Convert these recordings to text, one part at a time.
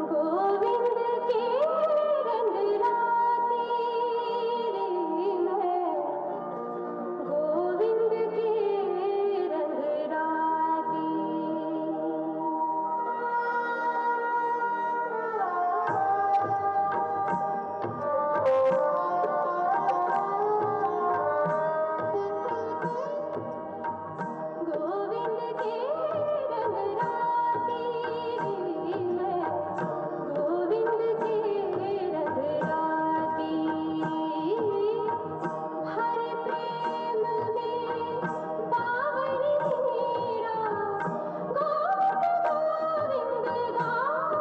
गोविंद के रंग राती मैं, गोविंद के रंग राती। गोविंद के रंग राती मैं, गोविंद के रंग राती। हर प्रेम में बावरी मीरा, गोविंद गोविंद गाती।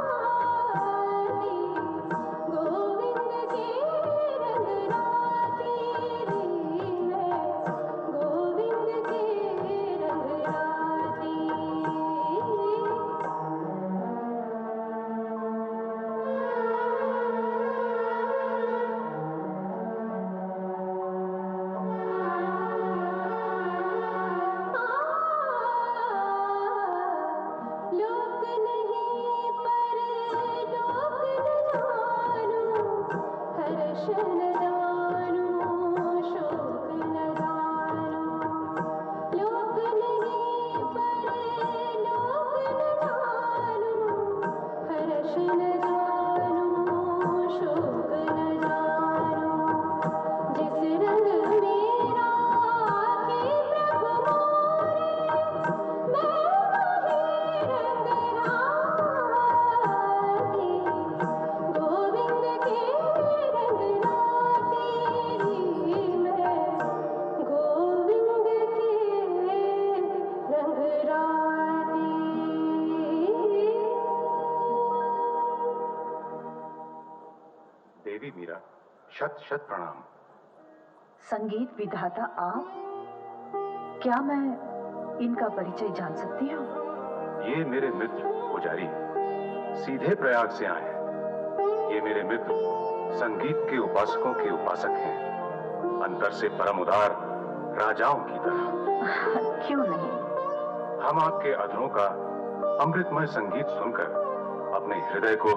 गोविंद के रंग राती मैं, गोविंद के रंग राती। लोक नहीं पर लोक न जानूं, हर्ष न जानूं, शोक न जानूं। लोक नहीं पर लोक न जानूं, हर्ष न जानूं, शोक न जानूं। जिस रंग मेरा के प्रभु मोरे, मैं वही रंग राती। गोविंद के रंग राती मैं, गोविंद के रंग राती। देवी मीरा, शत शत प्रणाम। संगीत विधाता आप? क्या मैं इनका परिचय जान सकती हूँ? ये मेरे मित्र पुजारी सीधे प्रयाग से आए हैं। ये मेरे मित्र संगीत के उपासकों के उपासक हैं, अंतर से परम उदार राजाओं की तरह। क्यों नहीं? हम आपके अधरों का अमृतमय संगीत सुनकर अपने हृदय को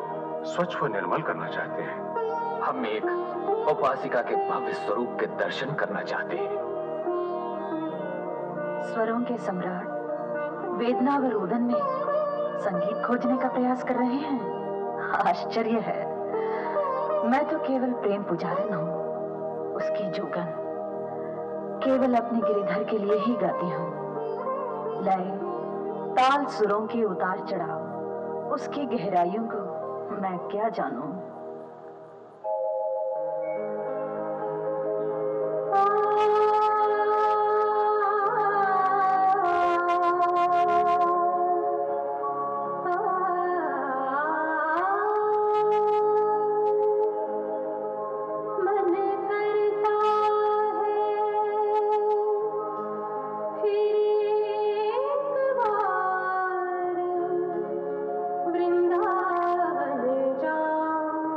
स्वच्छ व निर्मल करना चाहते हैं। हम एक उपासिका के भव्य स्वरूप के दर्शन करना चाहते हैं। स्वरों के सम्राट वेदना व रुदन में संगीत खोजने का प्रयास कर रहे हैं। आश्चर्य है। मैं तो केवल प्रेम पुजारन हूँ, उसकी जुगन। केवल अपने गिरिधर के लिए ही गाती हूँ। लय ताल सुरों के उतार चढ़ाव, उसकी गहराइयों को मैं क्या जानूं। मन करता है फिर एक बार वृंदावन जाऊं।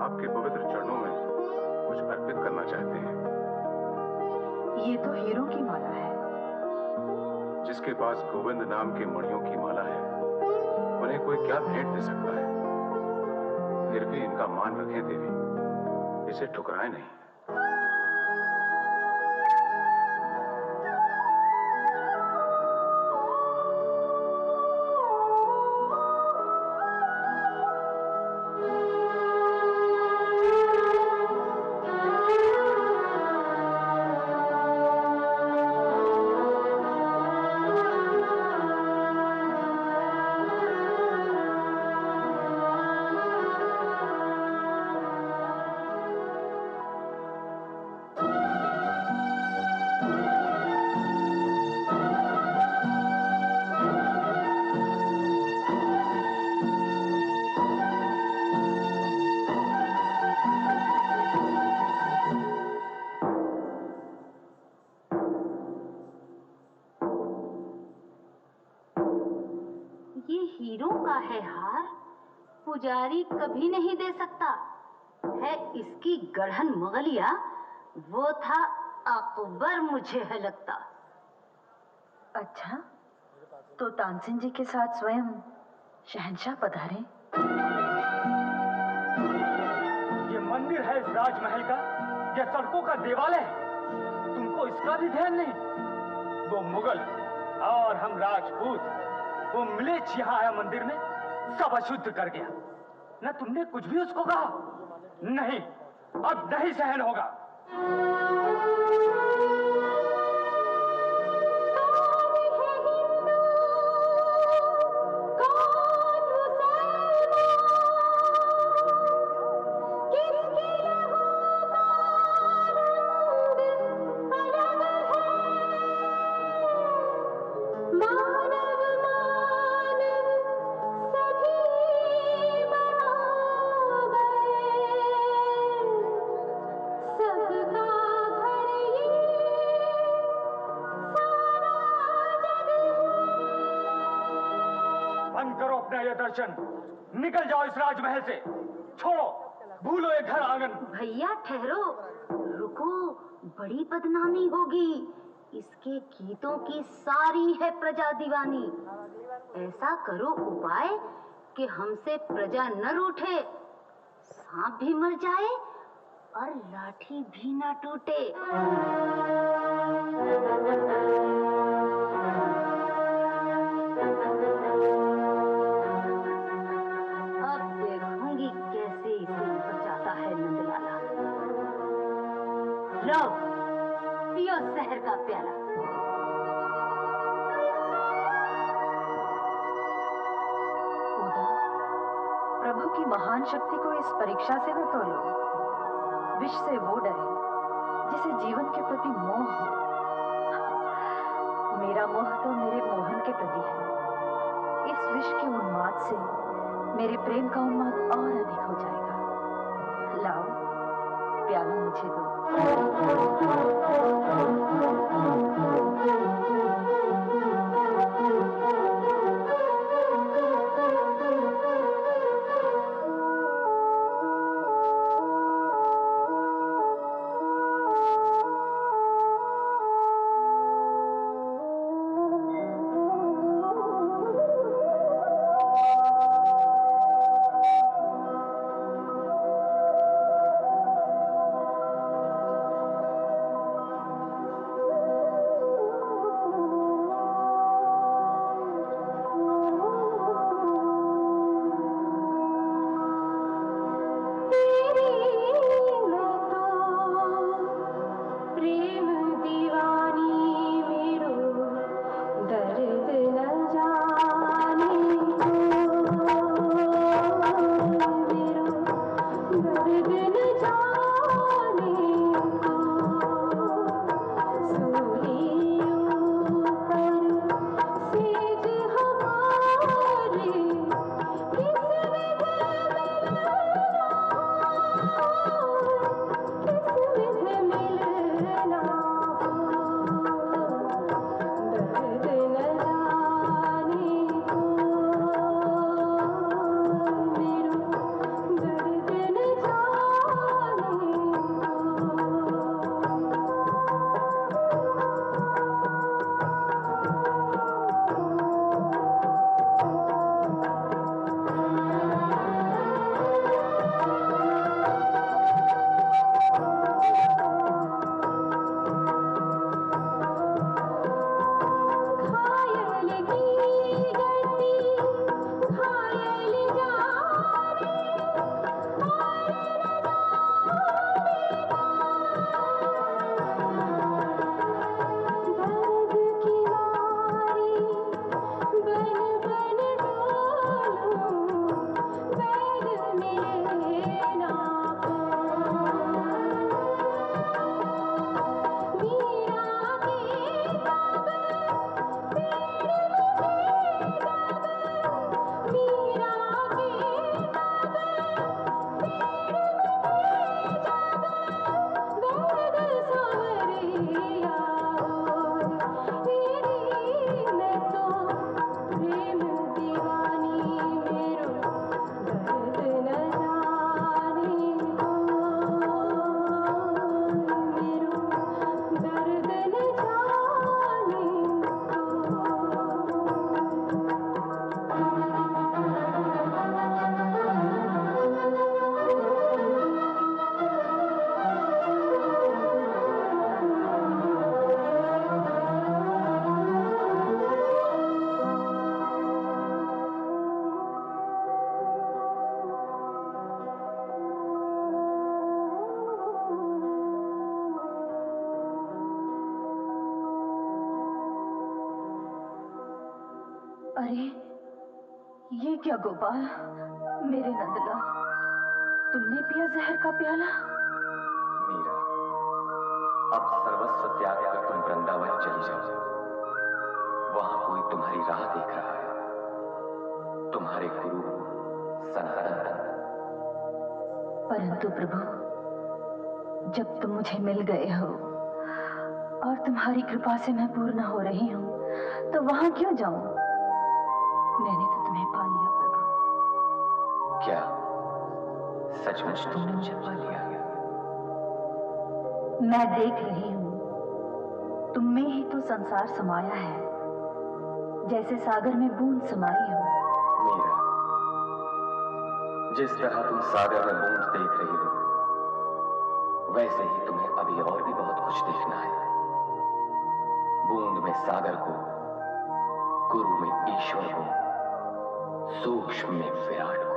आपके पवित्र चरणों में कुछ अर्पित करना चाहते हैं। ये तो हीरो की माला है। जिसके पास गोविंद नाम के मणियों की माला है, उन्हें कोई क्या भेंट दे सकता है। फिर भी इनका मान रखें देवी, इसे ठुकराएं नहीं। ये हीरो का है हार, पुजारी कभी नहीं दे सकता है। इसकी गढ़न मुगलिया, वो था अकबर, मुझे है लगता। अच्छा, तो तानसेन जी के साथ स्वयं शहंशाह पधारे। ये मंदिर है इस राजमहल का या सड़कों का देवालय है? तुमको इसका भी ध्यान नहीं? वो मुगल और हम राजपूत, वो मिलेच्छ यहाँ आया मंदिर में, सब अशुद्ध कर गया। न तुमने कुछ भी उसको कहा? नहीं, अब नहीं सहन होगा। दर्शन, निकल जाओ इस राजमहल से। छोड़ो, भूलो ये घर आंगन। भैया ठहरो, रुको, बड़ी बदनामी होगी। इसके गीतों की सारी है प्रजा दीवानी। ऐसा करो उपाय कि हमसे प्रजा न रूठे, सांप भी मर जाए और लाठी भी न टूटे। लो, पियो शहर का प्याला। उदा, प्रभु की महान शक्ति को इस परीक्षा से न तोलो। विष से वो डरे जिसे जीवन के प्रति मोह हो। मेरा मोह तो मेरे मोहन के प्रति है। इस विष के उन्माद से मेरे प्रेम का उन्माद और अधिक हो जाएगा। लाओ, प्याला मुझे दो। अरे ये क्या गोपाल, मेरे नंदलाल, तुमने पिया जहर का प्याला? मीरा, अब सर्वस्व त्याग कर तुम वृंदावन चली जाओ। वहां कोई तुम्हारी राह देख रहा है, तुम्हारे गुरु सनातन। परंतु प्रभु, जब तुम मुझे मिल गए हो और तुम्हारी कृपा से मैं पूर्ण हो रही हूं, तो वहां क्यों जाऊं? मैंने तो तुम्हें पा लिया प्रभु। क्या सचमुच तुमने मुझे पा लिया? मैं देख रही हूं, तुम में ही तो संसार समाया है, जैसे सागर में बूंद समाई हो। मीरा, जिस तरह तुम सागर में बूंद देख रही हो, वैसे ही तुम्हें अभी और भी बहुत कुछ देखना है। बूंद में सागर को, गुरु में ईश्वर को, सूक्ष्म में विराट को।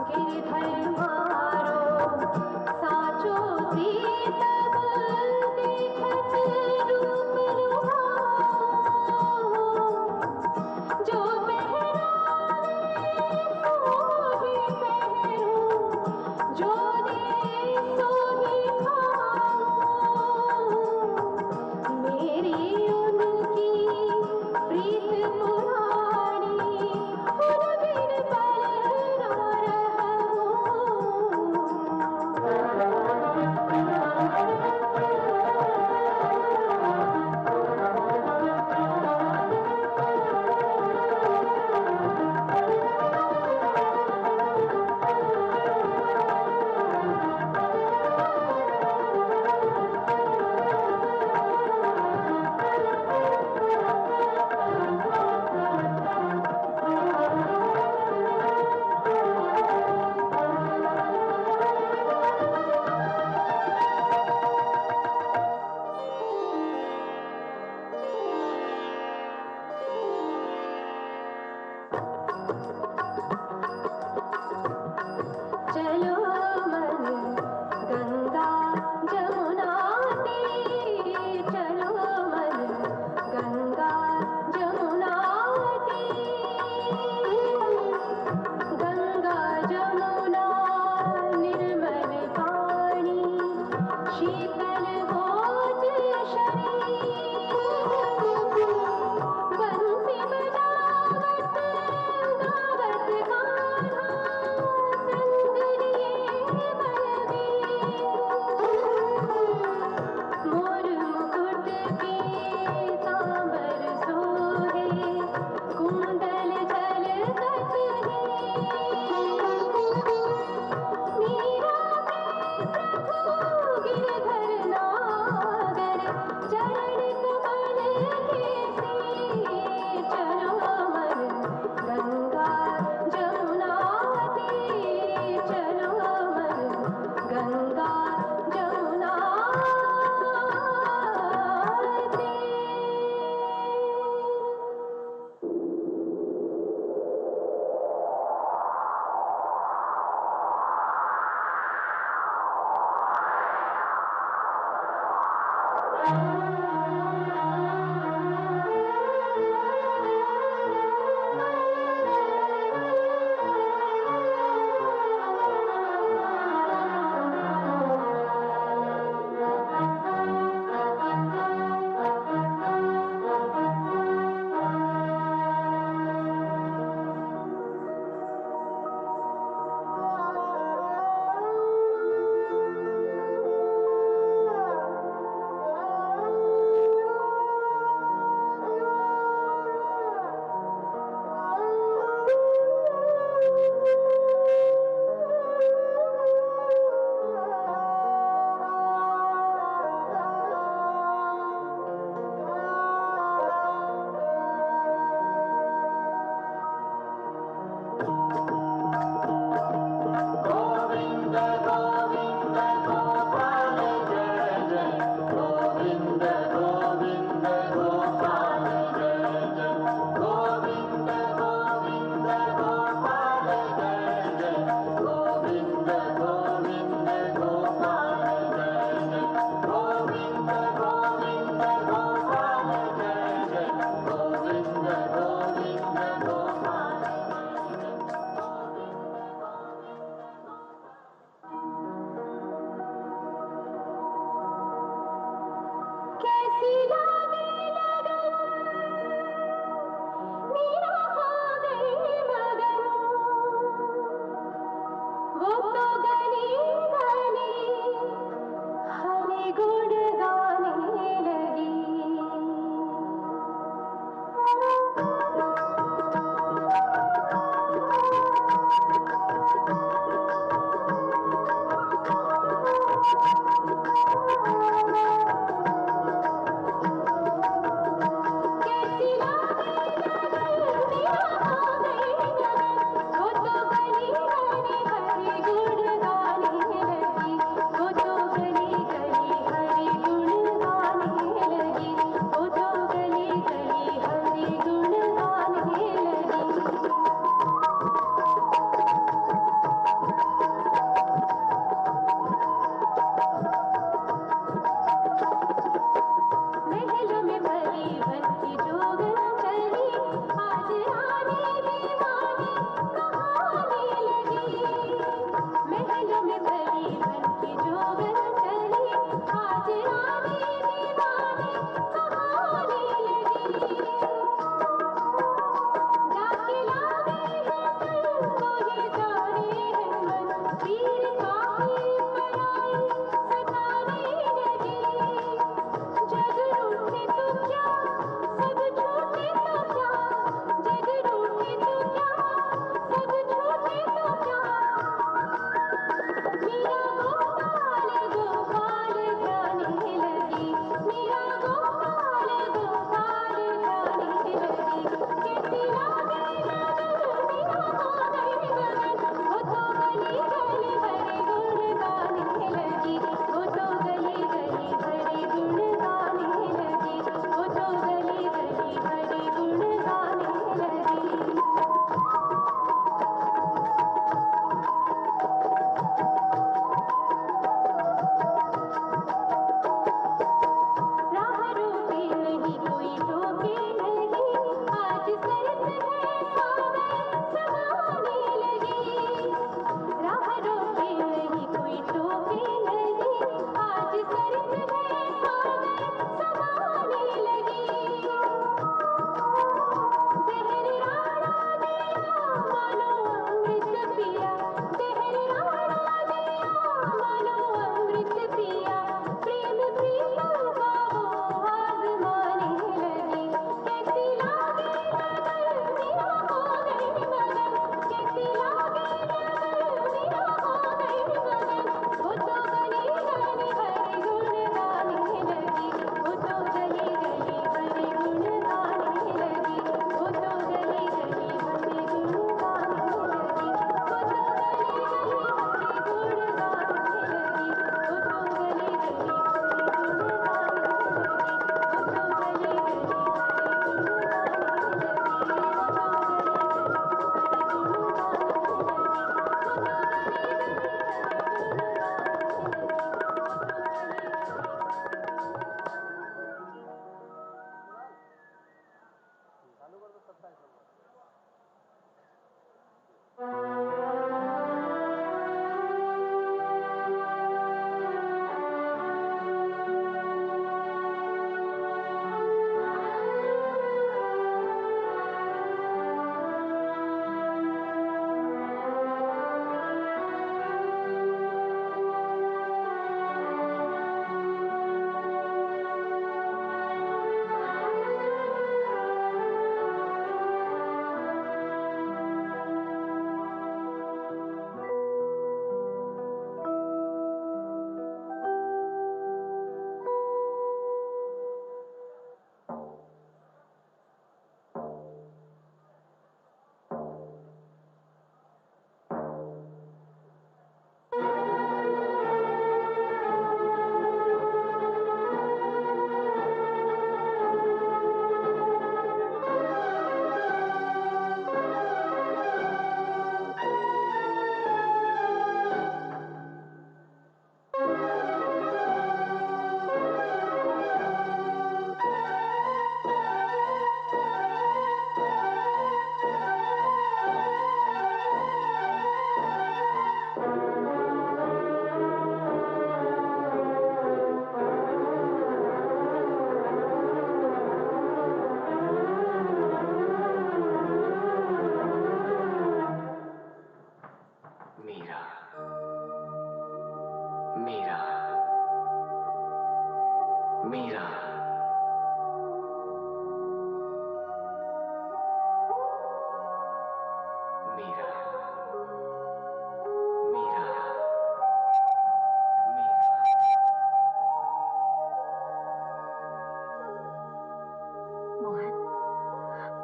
गिरधर मारो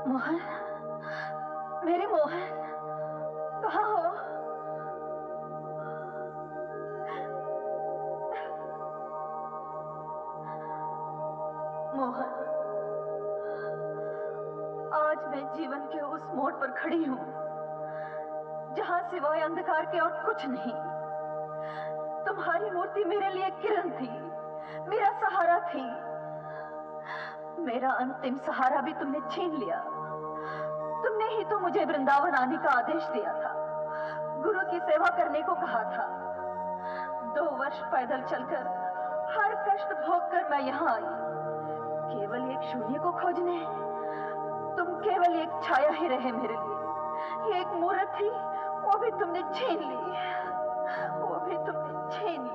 मोहन, मेरे मोहन, कहाँ हो? मोहन, आज मैं जीवन के उस मोड़ पर खड़ी हूँ जहाँ सिवाय अंधकार के और कुछ नहीं। तुम्हारी मूर्ति मेरे लिए किरण थी, मेरा सहारा थी। मेरा अंतिम सहारा भी तुमने छीन लिया। तुमने ही तो मुझे वृंदावन आने का आदेश दिया था, गुरु की सेवा करने को कहा था। 2 वर्ष पैदल चलकर हर कष्ट भोग कर मैं यहाँ आई, केवल एक शून्य को खोजने। तुम केवल एक छाया ही रहे मेरे लिए, एक मूर्त थी, वो भी तुमने छीन ली, वो भी तुमने छीन ली।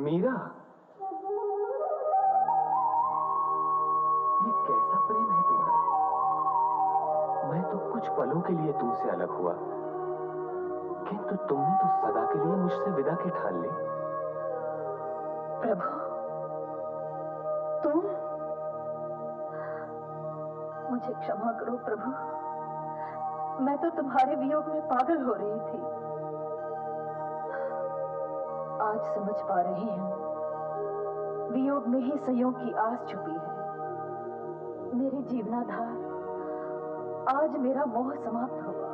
मीरा, ये कैसा प्रेम है तुम्हारा? मैं तो कुछ पलों के लिए तुमसे अलग हुआ, किंतु तुमने तो सदा के लिए मुझसे विदा की ठान ली। प्रभु, तुम? मुझे क्षमा करो प्रभु, मैं तो तुम्हारे वियोग में पागल हो रही थी। आज समझ पा रही हूं, वियोग में ही संयोग की आस छुपी है। मेरे जीवनाधार, आज मेरा मोह समाप्त हुआ।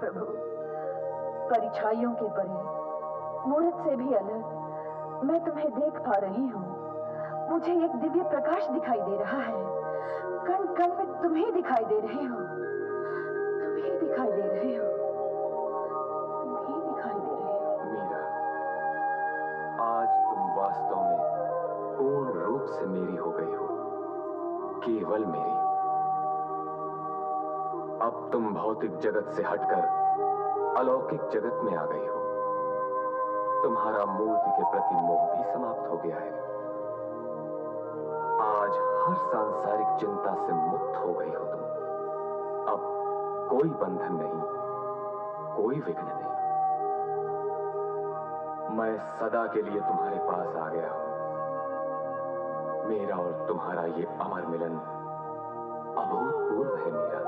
प्रभु, परिछाइयों के परे, मूर्त से भी अलग, मैं तुम्हें देख पा रही हूं। मुझे एक दिव्य प्रकाश दिखाई दे रहा है। कण कण में तुम ही दिखाई दे रहे हो, तुम ही दिखाई दे रहे हो, तुम ही दिखाई दे रहे हो। मीरा, आज तुम वास्तव में पूर्ण रूप से मेरी हो गई हो, केवल मेरी। अब तुम भौतिक जगत से हटकर अलौकिक जगत में आ गई हो। तुम्हारा मूर्ति के प्रति मोह भी समाप्त हो गया है। आज हर सांसारिक चिंता से मुक्त हो गई हो तुम। अब कोई बंधन नहीं, कोई विघ्न नहीं। मैं सदा के लिए तुम्हारे पास आ गया हूं। मेरा और तुम्हारा ये अमर मिलन अभूतपूर्व है मीरा।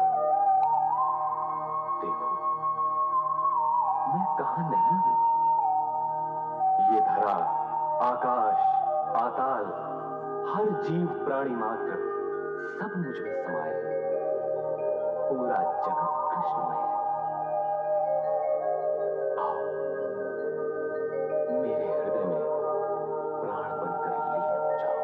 देखो, मैं कहां नहीं हूं। ये धरा, आकाश, आताल, हर जीव प्राणी मात्र सब मुझ में समाया है। पूरा जगत कृष्णमय है। आओ, मेरे हृदय में प्राण बनकर लीन हो जाओ।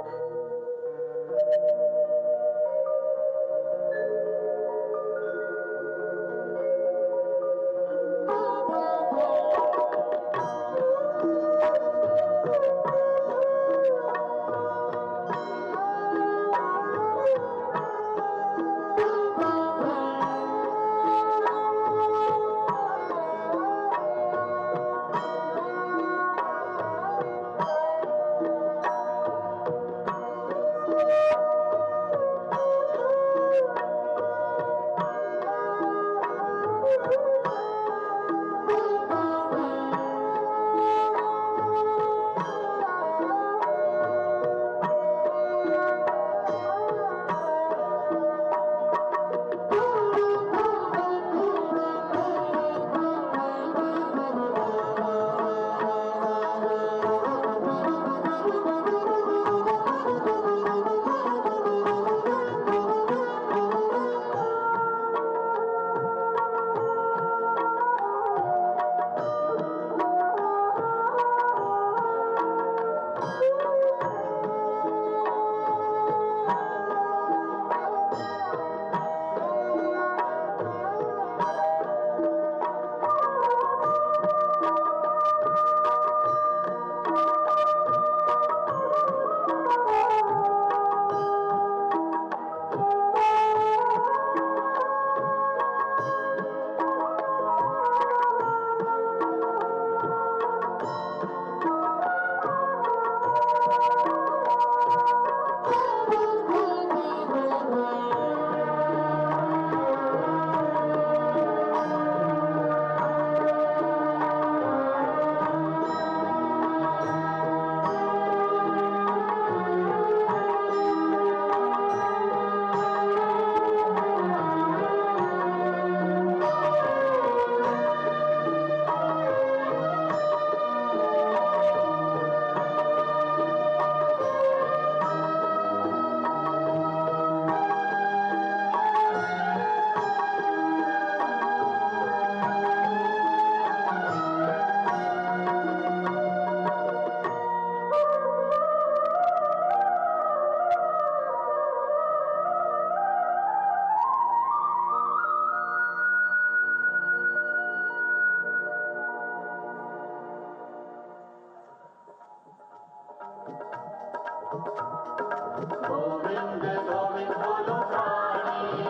गोविंद गोविंद बोलो प्राणी,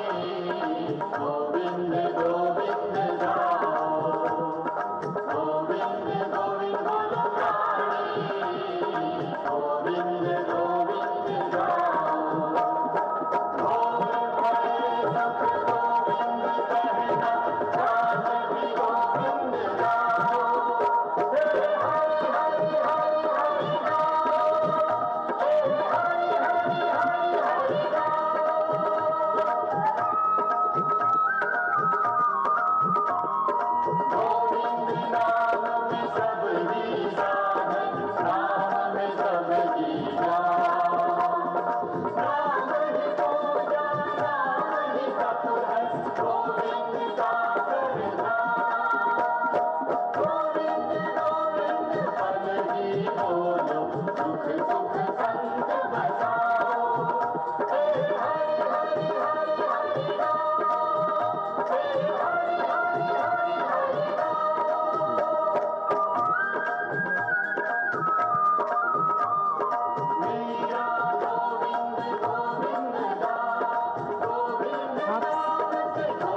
गोविंद गोविंद